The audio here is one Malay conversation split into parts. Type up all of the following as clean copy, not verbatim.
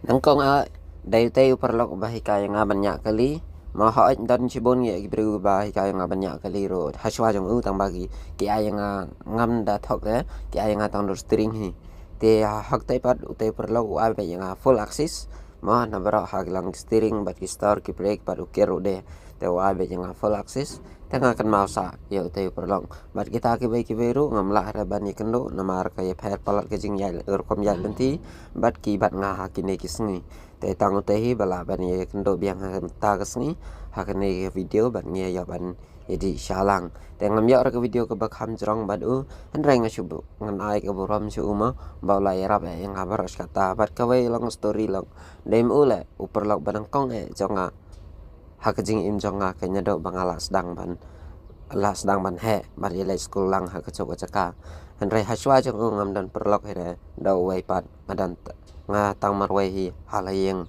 Nangkong day tayo perlok bahika yang banyak kali mau hak dan cibon ya gibru bahika yang banyak kali ro haswa jong utang bagi ki ayang ngam da thok ya ki ayang tang dur string hi te hak tay pat utay perlok abe yang full access mau na bra hak lang steering bat ki start ki brake pat ukir ude te abe yang full access tengah akan mau sa ya utay perlok bat kita ki beru ngam lah ra bani kendo namar kaya pher palat ke jing ya kom ya benti bat ki bat nga hakine ki sngi te tang utehi bala ban ye kendo biang ta ke sngi hakane video ban nge ya ban jadi shalang te ngam ya ke video ke bakham jrong bat u henreng shubu ngan ai ke boram shu uma baula ya rap yang ngabar kata bat ka we long story long dem ule uper lok banang kong jonga hakajing im jonga kenya do bangala sedang ban he bat ye le school lang hakachok chaka henrei haswa jong ngam dan perlok here do we pat madan nga tang marway hi halayeng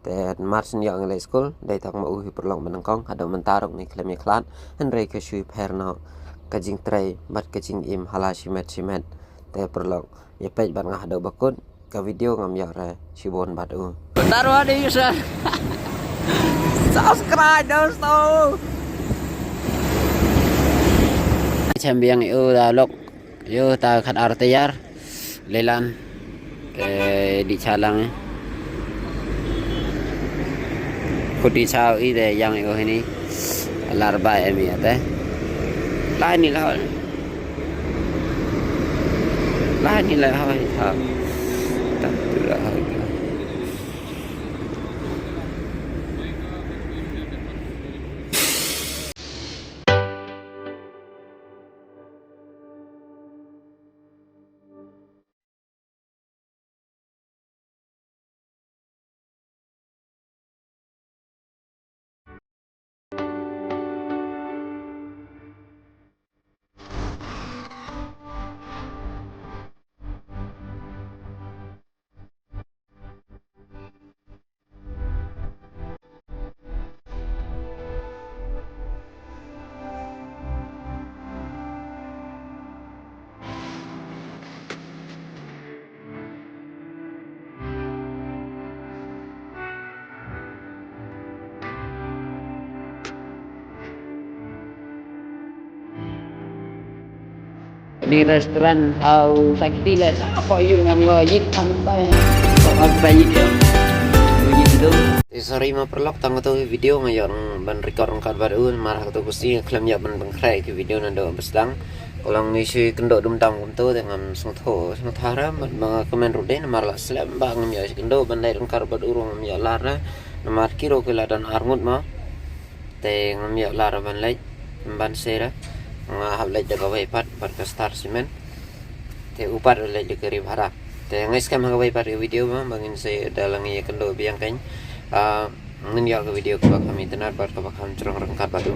te marsin yang le school dai tang ma uhi perlong menengkong ada mentarok ni klem klan henrei ke shui perno kajing tray bat kajing im hala simet te perlong ye pej bat nga do bakut ka video ngam ya re sibon bat u taruh di user subscribe dosto champion yu da lok yu ta khat artiyar lelan di calang kudi sao ide yang itu ini larba emi ate lah ni lah tak tidak. Di restoran au sakti lah apa yung ngajit sampai sampai gitu. Sorry ma perlok tang to video ngayon ban record kan baru marah to kusi klam ya ban bangkrai ke video nando besdang ulang misi kendo dum tam to dengan sung thara ban komen rode namar la slam bang ya kendo ban dai kar bad urung ya lara namar kiro ke ladan armut ma te ngam ya lara ban lai ban sera hab lej de gawai pat ke star simen te upar lej de keri bhara te ngais kam gawai pat video ma bangin se dalang ye kendo biang kain ngin ya ke video ke kami tenar pat ke bakam cerong rengkat batu